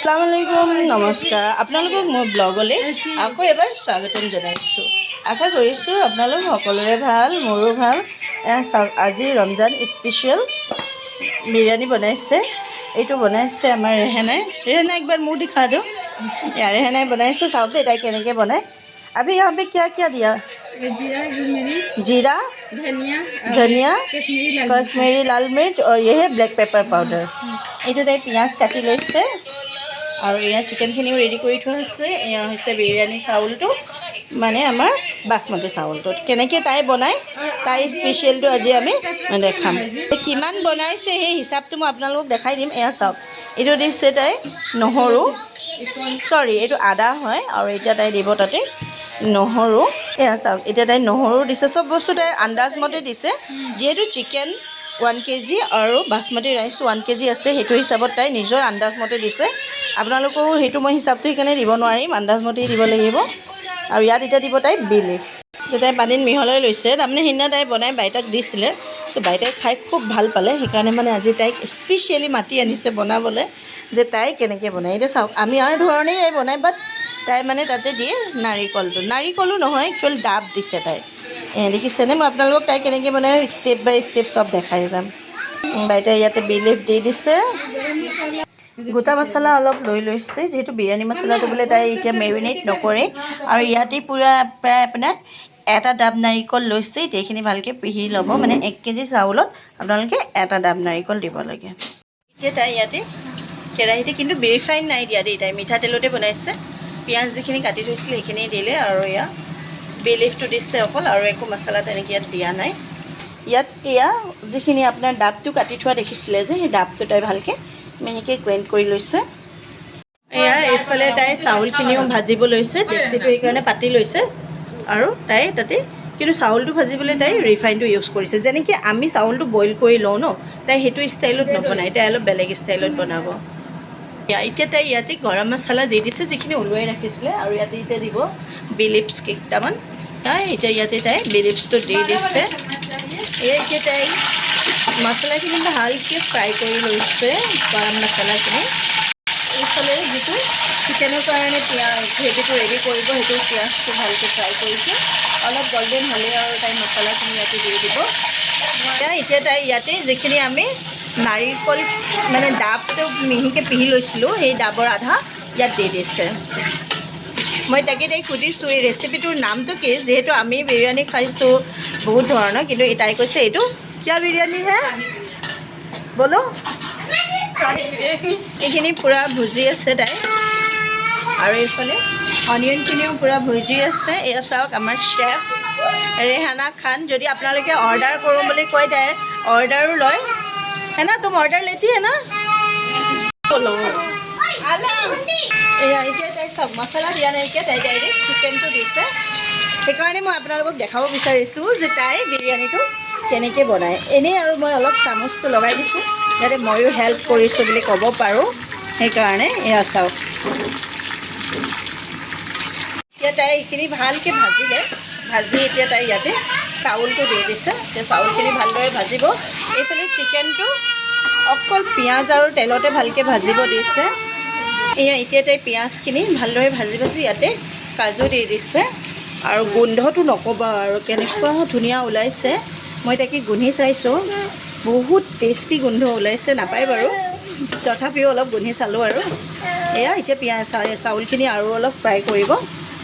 আসসালামুআলাইকুম নমস্কাৰ আপোনালোকক মোৰ ব্লগলৈ আকৌ এবাৰ স্বাগতম জনাইছোঁ। আশা কৰিছোঁ আপোনালোক সকলোৰে ভাল, মোৰো ভাল। আজি ৰমজান স্পেচিয়েল বিৰিয়ানী বনাইছে। এইটো বনাইছে আমাৰ ৰেহানাই। ৰেহানা একবাৰ মুখ দিখা দিওঁ। ৰেহানাই বনাইছে, চাওক দেই তাই কেনেকৈ বনায়। अभी यहाँ पे क्या क्या दिया? जीरा, धनिया, कश्मीरी लाल मिर्च और ये है ब्लैक पेपर पाउडर। এইটো তাই পিঁয়াজ কাটি লৈছে আৰু এয়া চিকেনখিনিও ৰেডি কৰি থোৱা আছে। এয়া হৈছে বিৰিয়ানী চাউলটো, মানে আমাৰ বাসমতি চাউলটো। কেনেকৈ তাই বনায়, তাই স্পেচিয়েলটো আজি আমি দেখাম। কিমান বনাইছে সেই হিচাপটো মই আপোনালোকক দেখাই দিম। এয়া চাওক, এইটো দিছে তাই নহৰু, এইটো আদা হয়। আৰু এতিয়া তাই দিব তাতে নহৰু। এয়া চাওক, এতিয়া তাই নহৰু দিছে। চব বস্তু তাই আন্দাজমতে দিছে, যিহেতু চিকেন 1 kg আৰু বাসমতি ৰাইচ 1 kg আছে, সেইটো হিচাপত তাই নিজৰ আন্দাজমতে দিছে। আপোনালোকেও সেইটো মই হিচাপটো সেইকাৰণে দিব নোৱাৰিম, আন্দাজমতেই দিব লাগিব। আৰু ইয়াত এতিয়া দিব তাই বে লিফ। তাই পানীত মিহলাই লৈছে। তাৰমানে সেইদিনা তাই বনাই বাইতাক দিছিলে, চ' বাইতাই খাই খুব ভাল পালে। সেইকাৰণে মানে আজি তাইক স্পেচিয়েলি মাতি আনিছে বনাবলৈ, যে তাই কেনেকৈ বনায়। এতিয়া চাওক, আমি আৰু ধৰণেই তাই বনায়, বাট তাই মানে তাতে দিয়ে নাৰিকলো নহয়, একচুৱেলি ডাব দিছে তাই। দেখিছেনে? মই আপোনালোকক তাই কেনেকৈ বনায় ষ্টেপ বাই ষ্টেপ চব দেখাই যাম। বাইতাই ইয়াতে বে লিফ দি দিছে। গোটা মছলা অলপ লৈ লৈছে, যিহেতু বিৰিয়ানী মছলাটো বোলে তাই এতিয়া মেৰিনেট নকৰে। আৰু ইয়াতে প্ৰায় আপোনাৰ এটা ডাব নাৰিকল লৈছে। এতিয়া এইখিনি ভালকৈ পিহি ল'ব, মানে 1 kg চাউলত আপোনালোকে এটা ডাব নাৰিকল দিব লাগে। এতিয়া তাই ইয়াতে কেৰাহীতে, কিন্তু ৰিফাইন নাই দিয়া দেই, তাই মিঠাতেলতে বনাইছে। পিঁয়াজ যিখিনি কাটি থৈছিলে সেইখিনি দিলে, আৰু এয়া বে লিফটো দিছে অকল, আৰু একো মছলা তেনেকৈ ইয়াত দিয়া নাই। ইয়াত এয়া যিখিনি আপোনাৰ ডাবটো কাটি থোৱা দেখিছিলে যে, সেই ডাবটো তাই ভালকৈ মিহিকৈ গ্ৰাইণ্ড কৰি লৈছে। এয়া এইফালে তাই চাউলখিনিও ভাজিব লৈছে, ডেক্সিটো সেইকাৰণে পাতি লৈছে। আৰু তাই তাতে কিন্তু চাউলটো ভাজিবলৈ তাই ৰিফাইনটো ইউজ কৰিছে। যেনেকৈ আমি চাউলটো বইল কৰি লওঁ ন, তাই সেইটো ষ্টাইলত নবনায়, তাই অলপ বেলেগ ষ্টাইলত বনাব। এতিয়া তাই ইয়াতে গৰম মছলা দি দিছে, যিখিনি ওলোৱাই ৰাখিছিলে। আৰু ইয়াতে এতিয়া দিব বে লিফছ কেইটামান। এতিয়া ইয়াতে তাই বে লিফছটো দি দিছে। এতিয়া তাই মছলাখিনি ভালকৈ ফ্ৰাই কৰি লৈছে, গৰম মছলাখিনি। এইফালে যিটো চিকেনৰ কাৰণে গ্ৰেভিটো ৰেডি কৰিব, সেইটো পিঁয়াজটো ভালকৈ ফ্ৰাই কৰিছে। অলপ গল্ডেন হ'লে আৰু তাই মছলাখিনি ইয়াতে দি দিব। এতিয়া তাই ইয়াতে যিখিনি আমি নাৰিকল, মানে ডাবটো মিহিকৈ পিহি লৈছিলোঁ, সেই ডাবৰ আধা ইয়াত দি দিছে। মই তাকে তাইক সুধিছোঁ এই ৰেচিপিটোৰ নামটো কি, যিহেতু আমি বিৰিয়ানী খাইছোঁ বহুত ধৰণৰ, কিন্তু তাই কৈছে এইটো কিয়া বিৰিয়ানী হে বলো। এইখিনি পূৰা ভুজি আছে তাই, আৰু এইফালে অনিয়নখিনিও পূৰা ভুজি আছে। এয়া চাওক, আমাৰ চেফ ৰেহানা খান। যদি আপোনালোকে অৰ্ডাৰ কৰোঁ বুলি কয়, তাই অৰ্ডাৰো লয়। है ना, तुम ऑर्डर लेती है ना? बोलो। এতিয়া তাই চব মছলা দিয়া নাইকিয়া, তাই ডাইৰেক্ট চিকেনটো দিছে। সেইকাৰণে মই আপোনালোকক দেখাব বিচাৰিছোঁ যে তাই বিৰিয়ানীটো কেনেকৈ বনায়। এনেই আৰু মই অলপ চামুচটো লগাই দিছোঁ, যাতে ময়ো হেল্প কৰিছোঁ বুলি ক'ব পাৰোঁ। সেইকাৰণে এয়া চাওক, এতিয়া তাই এইখিনি ভালকৈ ভাজিলে। এতিয়া তাই ইয়াতে চাউলটো দি দিছে। এতিয়া চাউলখিনি ভালদৰে ভাজিব। এইফালে চিকেনটো অকল পিঁয়াজ আৰু তেলতে ভালকৈ ভাজিব দিছে। এতিয়া তাই পিঁয়াজখিনি ভালদৰে ভাজি ইয়াতে কাজু দি দিছে। আৰু গোন্ধটো নক'বা আৰু, কেনেকুৱা ধুনীয়া ওলাইছে। মই তাকে গোন্ধি চাইছোঁ, বহুত টেষ্টি গোন্ধ ওলাইছে। নাপায় বাৰু, তথাপিও অলপ গোন্ধি চালোঁ। আৰু এতিয়া চাউলখিনি আৰু অলপ ফ্ৰাই কৰিব।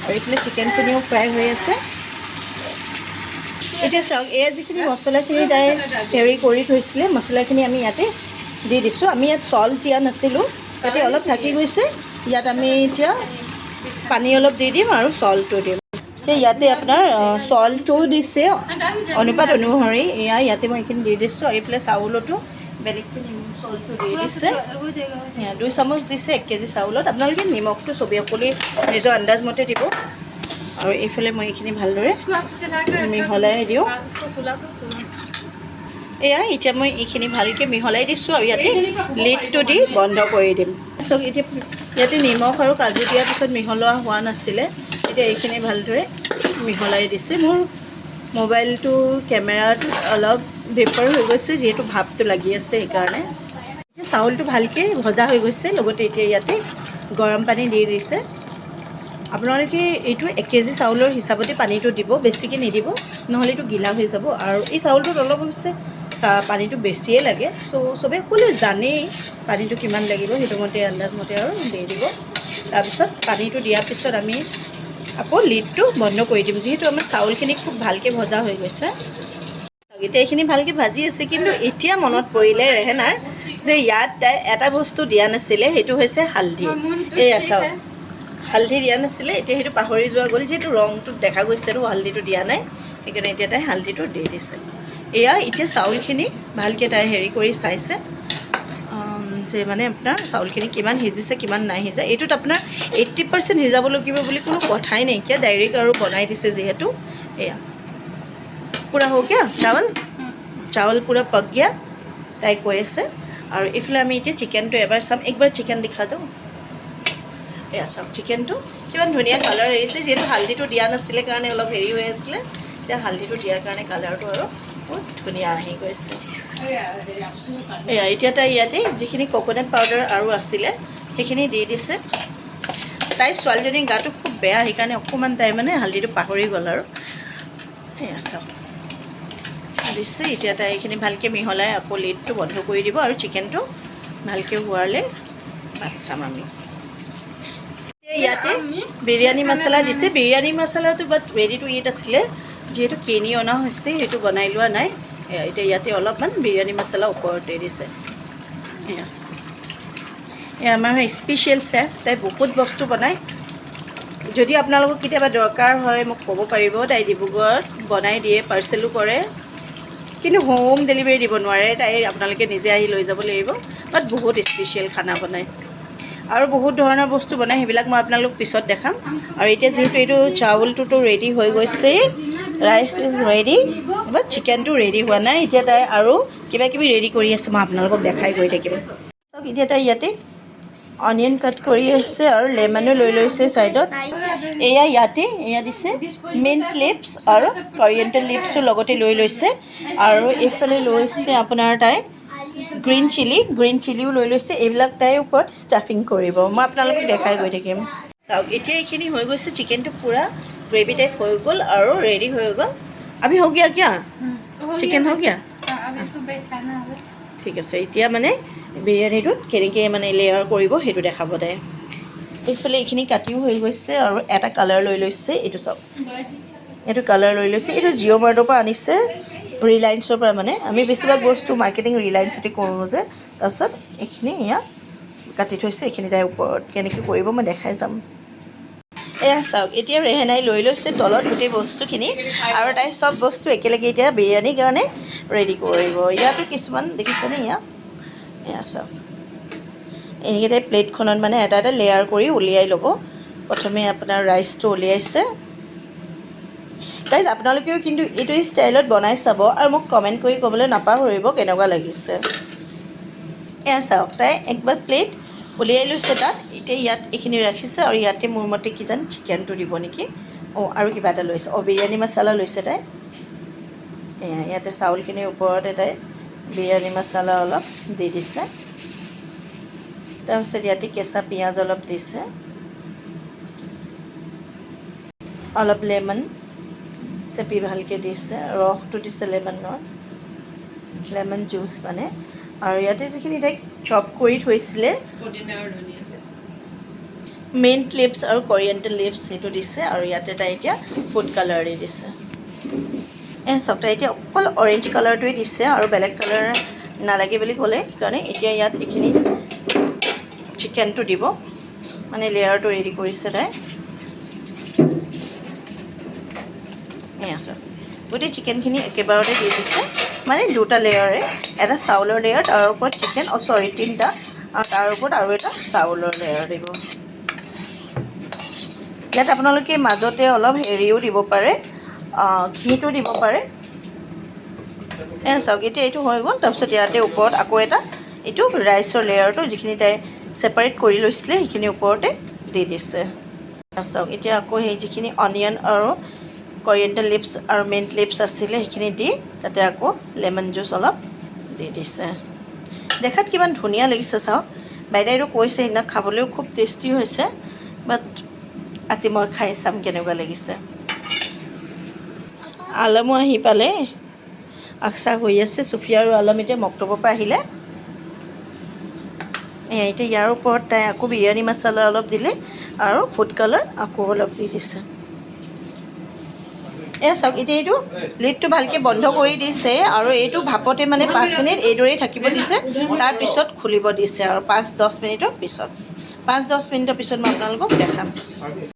আৰু এইফালে চিকেনখিনিও ফ্ৰাই হৈ আছে। এতিয়া চাওক, এয়া যিখিনি মছলাখিনি তাই হেৰি কৰি থৈছিলে, মছলাখিনি আমি ইয়াতে দি দিছোঁ। আমি ইয়াত চল্ট দিয়া নাছিলোঁ, ইয়াতে অলপ থাকি গৈছে। ইয়াত আমি এতিয়া পানী অলপ দি দিম আৰু চল্টটো দিম। এতিয়া ইয়াতে আপোনাৰ চল্টটোও দিছে অনুপাত অনুসৰি। ইয়াতে মই এইখিনি দি দিছোঁ। আৰু এইফালে চাউলতো বেলেগকৈ চল্টটো দি দিছে। 2 চামুচ দিছে 1 kg চাউলত। আপোনালোকে নিমখটো ছবি অকলি নিজৰ আন্দাজমতে দিব। আৰু এইফালে মই এইখিনি ভালদৰে মিহলাই দিওঁ। এতিয়া মই এইখিনি ভালকৈ মিহলাই দিছোঁ, আৰু ইয়াতে লিডটো দি বন্ধ কৰি দিম। এতিয়া ইয়াতে নিমখ আৰু কাজু দিয়াৰ পিছত মিহলোৱা হোৱা নাছিলে। এতিয়া এইখিনি ভালদৰে মিহলাই দিছে। মোৰ মোবাইলটো কেমেৰাত অলপ ভেপাৰ হৈ গৈছে, যিহেতু ভাপটো লাগি আছে সেইকাৰণে। চাউলটো ভালকৈ ভজা হৈ গৈছে, লগতে এতিয়া ইয়াতে গৰম পানী দি দিছে। আপোনালোকে এইটো 1 কেজি চাউলৰ হিচাপতে পানীটো দিব, বেছিকৈ নিদিব, নহ'লে এইটো গিলা হৈ যাব। আৰু এই চাউলটোত অলপ হৈছে পানীটো বেছিয়ে লাগে। চবেই সকলোৱে জানেই পানীটো কিমান লাগিব, সেইটো মতে আন্দাজ মতে আৰু দি দিব। তাৰপিছত পানীটো দিয়াৰ পিছত আমি আকৌ লিডটো বন্ধ কৰি দিম, যিহেতু আমাৰ চাউলখিনি খুব ভালকৈ ভজা হৈ গৈছে। এতিয়া এইখিনি ভালকৈ ভাজি আছে, কিন্তু এতিয়া মনত পৰিলে ৰেহেনাৰ যে ইয়াত তাই এটা বস্তু দিয়া নাছিলে, সেইটো হৈছে হালধি। এয়া চাওক, হালধি দিয়া নাছিলে, এতিয়া সেইটো পাহৰি যোৱা গ'ল। যিহেতু ৰংটোত দেখা গৈছে আৰু হালধিটো দিয়া নাই, সেইকাৰণে এতিয়া তাই হালধিটো দি দিছে। এয়া এতিয়া চাউলখিনি ভালকৈ তাই হেৰি কৰি চাইছে যে মানে আপোনাৰ চাউলখিনি কিমান সিজিছে কিমান নাই সিজা। এইটোত আপোনাৰ 80% সিজাব লাগিব বুলি কোনো কথাই নাইকিয়া, ডাইৰেক্ট আৰু বনাই দিছে যিহেতু। এয়া पूरा हो गया चावल, चावल पूरा पक गया, তাই কৈ আছে। আৰু এইফালে আমি এতিয়া চিকেনটো এবাৰ চাম, একবাৰ চিকেন দেখা দিওঁ। এয়া চাওক চিকেনটো কিমান ধুনীয়া কালাৰ আহিছে, যিহেতু হালধিটো দিয়া নাছিলে কাৰণে অলপ হেৰি হৈ আছিলে। এতিয়া হালধিটো দিয়াৰ কাৰণে কালাৰটো আৰু বহুত ধুনীয়া আহি গৈছে। এয়া এতিয়া তাই ইয়াতে যিখিনি কোকোনাট পাউডাৰ আৰু আছিলে সেইখিনি দি দিছে। তাই ছোৱালীজনীৰ গাটো খুব বেয়া, সেইকাৰণে অকণমান তাই মানে হালধিটো পাহৰি গ'ল আৰু। এয়া চাওক দিছে। এতিয়া তাই এইখিনি ভালকৈ মিহলাই আকৌ লিডটো বন্ধ কৰি দিব আৰু চিকেনটো ভালকৈ হোৱালে ভাত চাম আমি। ইয়াতে বিৰিয়ানী মছলা দিছে। বিৰিয়ানী মছলাটো বাট ৰেডি টু ইট আছিলে, যিহেতু কিনি অনা হৈছে সেইটো বনাই লোৱা নাই। এতিয়া ইয়াতে অলপমান বিৰিয়ানী মছলা ওপৰতে দিছে। এয়া আমাৰ স্পেচিয়েল চেফ, তাই বহুত বস্তু বনায়। যদি আপোনালোকক কেতিয়াবা দৰকাৰ হয় মোক ক'ব পাৰিব, তাই ডিব্ৰুগড়ত বনাই দিয়ে, পাৰ্চেলো কৰে, কিন্তু হোম ডেলিভাৰী দিব নোৱাৰে। তাই আপোনালোকে নিজে আহি লৈ যাব লাগিব। বাট বহুত স্পেচিয়েল খানা বনায় আৰু বহুত ধৰণৰ বস্তু বনায়, সেইবিলাক মই আপোনালোক পিছত দেখাম। আৰু এতিয়া যিহেতু এইটো চাউলটোতো ৰেডি হৈ গৈছে, ৰাইচ ইজ ৰেডি, বাট চিকেনটো ৰেডি হোৱা নাই। এতিয়া তাই আৰু কিবা কিবি ৰেডি কৰি আছে, মই আপোনালোকক দেখাই গৈ থাকিম। এতিয়া তাই ইয়াতে অনিয়ন কাট কৰি আছে আৰু লেমনো লৈ লৈছে ছাইডত। এয়া ইয়াতে এয়া দিছে মিণ্ট লিভছ আৰু কৰিয়েণ্ডাৰ লিভছো লগতে লৈ লৈছে। আৰু এইফালে লৈছে আপোনাৰ তাই গ্ৰীণ চিলিও লৈ লৈছে। এইবিলাক তাইৰ ওপৰত ষ্টাফিং কৰিব, মই আপোনালোকক দেখাই গৈ থাকিম। চাওক এতিয়া এইখিনি হৈ গৈছে, চিকেনটো পূৰা গ্ৰেভি টাইপ হৈ গ'ল আৰু ৰেডি হৈ গ'ল। আমি হৈ গিয়া কিয়া চিকেন হৈ গিয়া, ঠিক আছে। এতিয়া মানে বিৰিয়ানীটোত কেনেকৈ মানে লেয়াৰ কৰিব সেইটো দেখাব তাই। এইফালে এইখিনি কাটিও হৈ গৈছে আৰু এটা কালাৰ লৈ লৈছে। এইটো চাওক, এইটো কালাৰ লৈ লৈছে। এইটো জিঅ' মাৰ্টৰ পৰা আনিছে, ৰিলায়েন্সৰ পৰা। মানে আমি বেছিভাগ বস্তু মাৰ্কেটিং ৰিলায়েন্সতে কৰোঁ যে। তাৰপিছত এইখিনি এয়া কাটি থৈছে, এইখিনি তাইৰ ওপৰত কেনেকৈ কৰিব মই দেখাই যাম। এয়া চাওক এতিয়া ৰেহেনাই লৈ লৈছে তলত গোটেই বস্তুখিনি, আৰু তাই চব বস্তু একেলগে এতিয়া বিৰিয়ানীৰ কাৰণে ৰেডি কৰিব। ইয়াতো কিছুমান দেখিছেনে, এয়া চাওক এনেকৈ তাই প্লেটখনত মানে এটা এটা লেয়াৰ কৰি উলিয়াই ল'ব। প্ৰথমে আপোনাৰ ৰাইচটো উলিয়াইছে। গাইজ আপোনালোকেও কিন্তু এইটো ষ্টাইলত বনাই চাব আৰু মোক কমেণ্ট কৰি ক'বলৈ নাপাহৰিব কেনেকুৱা লাগিছে। এয়া চাওক তাই একবাৰ প্লেট উলিয়াই লৈছে তাত। এতিয়া ইয়াত এইখিনি ৰাখিছে আৰু ইয়াতে মোৰ মতে কিজান চিকেনটো দিব নেকি। আৰু কিবা এটা লৈছে, বিৰিয়ানী মছলা লৈছে তাই। ইয়াতে চাউলখিনিৰ ওপৰতে তাই বিৰিয়ানী মছলা অলপ দি দিছে। তাৰপিছত ইয়াতে কেঁচা পিঁয়াজ অলপ দিছে, অলপ লেমন চেপি ভালকৈ দিছে, ৰসটো দিছে লেমন জুচ মানে। আৰু ইয়াতে যিখিনি তাইক চপ কৰি থৈছিলে মিণ্ট লিভছ আৰু কৰিয়েণ্ডাৰ লিভছ সেইটো দিছে। আৰু ইয়াতে তাই এতিয়া ফুড কালাৰ দি দিছে। চাওক তাই এতিয়া অকল অৰেঞ্জ কালাৰটোৱে দিছে আৰু বেলেগ কালাৰ নালাগে বুলি ক'লে, সেইকাৰণে এতিয়া ইয়াত এইখিনি চিকেনটো দিব, মানে লেয়াৰটো ৰেডি কৰিছে তাই। চাওক গোটেই চিকেনখিনি একেবাৰতে দি দিছে, মানে দুটা লেয়াৰে, এটা চাউলৰ লেয়াৰ, তাৰ ওপৰত চিকেন, তিনিটা, আৰু তাৰ ওপৰত আৰু এটা চাউলৰ লেয়াৰ দিব। ইয়াত আপোনালোকে মাজতে অলপ হেৰিও দিব পাৰে, ঘিটো দিব পাৰে। চাওক এতিয়া এইটো হৈ গ'ল। তাৰপিছত ইয়াতে ওপৰত আকৌ এটা এইটো ৰাইচৰ লেয়াৰটো যিখিনি তাই ছেপাৰেট কৰি লৈছিলে সেইখিনি ওপৰতে দি দিছে। চাওক এতিয়া আকৌ সেই যিখিনি অনিয়ন আৰু কৰিয়েণ্ডাৰ লিভছ আৰু মিণ্ট লিভছ আছিলে সেইখিনি দি তাতে আকৌ লেমন জুচ অলপ দি দিছে। দেখাত কিমান ধুনীয়া লাগিছে চাওক বাইদেউ কৈছে সেইদিনা খাবলৈও খুব টেষ্টি হৈছে বাট আজি মই খাই চাম কেনেকুৱা লাগিছে আলমো আহি পালে আকচা হৈ আছে চুফিয়া আৰু আলম এতিয়া মক্তবৰ পৰা আহিলে এতিয়া ইয়াৰ ওপৰত তাই আকৌ বিৰিয়ানী মছলা অলপ দিলে আৰু ফুড কালাৰ আকৌ অলপ দি দিছে চাওক এতিয়া এইটো লিডটো ভালকৈ বন্ধ কৰি দিছে আৰু এইটো ভাপতে মানে 5 মিনিট এইদৰেই থাকিব দিছে তাৰপিছত খুলিব দিছে আৰু 5-10 মিনিটৰ পিছত 5-10 মিনিটৰ পিছত মই আপোনালোকক দেখাম